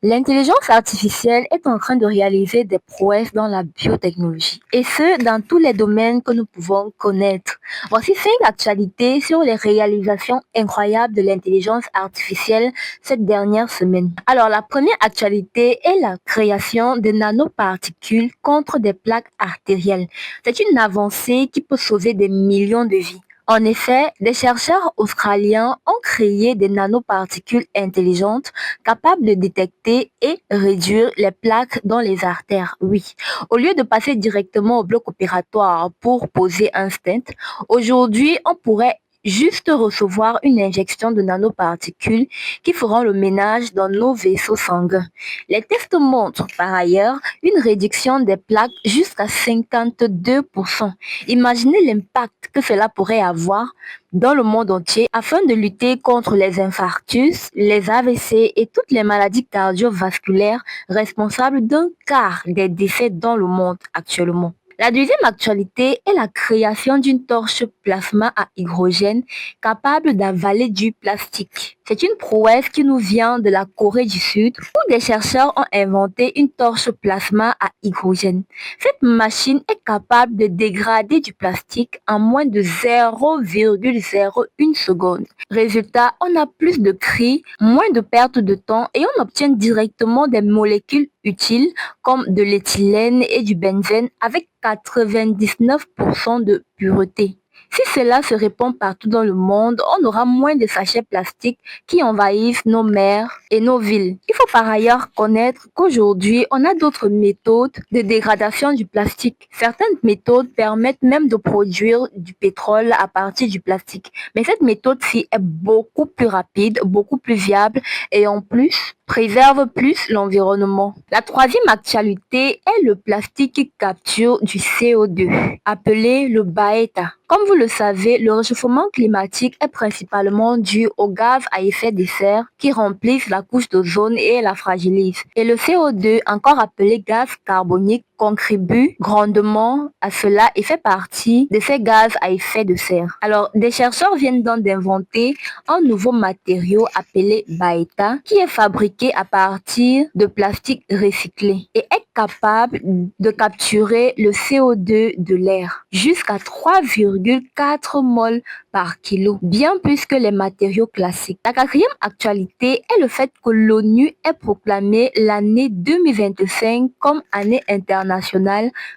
L'intelligence artificielle est en train de réaliser des prouesses dans la biotechnologie, et ce, dans tous les domaines que nous pouvons connaître. Voici 5 actualités sur les réalisations incroyables de l'intelligence artificielle cette dernière semaine. Alors, la première actualité est la création de nanoparticules contre des plaques artérielles. C'est une avancée qui peut sauver des millions de vies. En effet, des chercheurs australiens ont créé des nanoparticules intelligentes capables de détecter et réduire les plaques dans les artères. Oui, au lieu de passer directement au bloc opératoire pour poser un stent, aujourd'hui, on pourrait juste recevoir une injection de nanoparticules qui feront le ménage dans nos vaisseaux sanguins. Les tests montrent par ailleurs une réduction des plaques jusqu'à 52%. Imaginez l'impact que cela pourrait avoir dans le monde entier afin de lutter contre les infarctus, les AVC et toutes les maladies cardiovasculaires responsables d'un quart des décès dans le monde actuellement. La deuxième actualité est la création d'une torche plasma à hydrogène capable d'avaler du plastique. C'est une prouesse qui nous vient de la Corée du Sud où des chercheurs ont inventé une torche plasma à hydrogène. Cette machine est capable de dégrader du plastique en moins de 0,01 seconde. Résultat, on a plus de cris, moins de perte de temps et on obtient directement des molécules utiles comme de l'éthylène et du benzène avec 99% de pureté. Si cela se répand partout dans le monde, on aura moins de sachets plastiques qui envahissent nos mers et nos villes. Il faut par ailleurs connaître qu'aujourd'hui, on a d'autres méthodes de dégradation du plastique. Certaines méthodes permettent même de produire du pétrole à partir du plastique. Mais cette méthode-ci est beaucoup plus rapide, beaucoup plus viable et en plus, préserve plus l'environnement. La troisième actualité est le plastique qui capture du CO2, appelé le BAETA. Comme vous le savez, le réchauffement climatique est principalement dû aux gaz à effet de serre qui remplissent la couche d'ozone et la fragilisent. Et le CO2, encore appelé gaz carbonique, contribue grandement à cela et fait partie de ces gaz à effet de serre. Alors, des chercheurs viennent donc d'inventer un nouveau matériau appelé BAETA qui est fabriqué à partir de plastique recyclé et est capable de capturer le CO2 de l'air jusqu'à 3,4 moles par kilo, bien plus que les matériaux classiques. La quatrième actualité est le fait que l'ONU ait proclamé l'année 2025 comme année internationale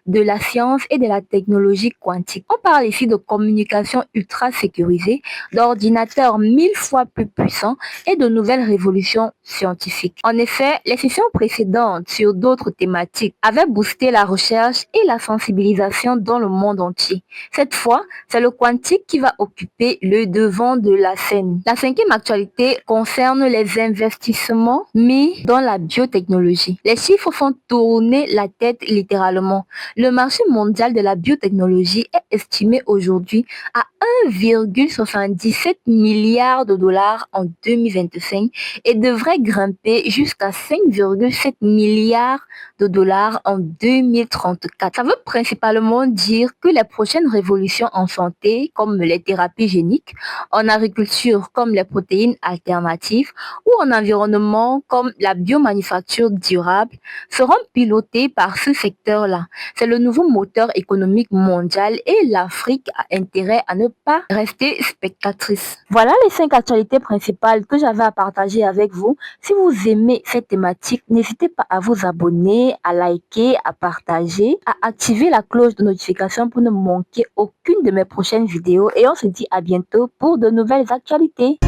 de la science et de la technologie quantique. On parle ici de communication ultra sécurisée, d'ordinateurs 1000 fois plus puissants et de nouvelles révolutions scientifiques. En effet, les sessions précédentes sur d'autres thématiques avaient boosté la recherche et la sensibilisation dans le monde entier. Cette fois, c'est le quantique qui va occuper le devant de la scène. La cinquième actualité concerne les investissements mis dans la biotechnologie. Les chiffres font tourner la tête littéralement. Le marché mondial de la biotechnologie est estimé aujourd'hui à 1,77 milliard de dollars en 2025 et devrait grimper jusqu'à 5,7 milliards de dollars en 2034. Ça veut principalement dire que les prochaines révolutions en santé, comme les thérapies géniques, en agriculture, comme les protéines alternatives, ou en environnement, comme la biomanufacture durable, seront pilotées par ce secteur-là. C'est le nouveau moteur économique mondial et l'Afrique a intérêt à ne pas rester spectatrice. Voilà les 5 actualités principales que j'avais à partager avec vous. Si vous aimez cette thématique, n'hésitez pas à vous abonner, à liker, à partager, à activer la cloche de notification pour ne manquer aucune de mes prochaines vidéos. Et on se dit à bientôt pour de nouvelles actualités.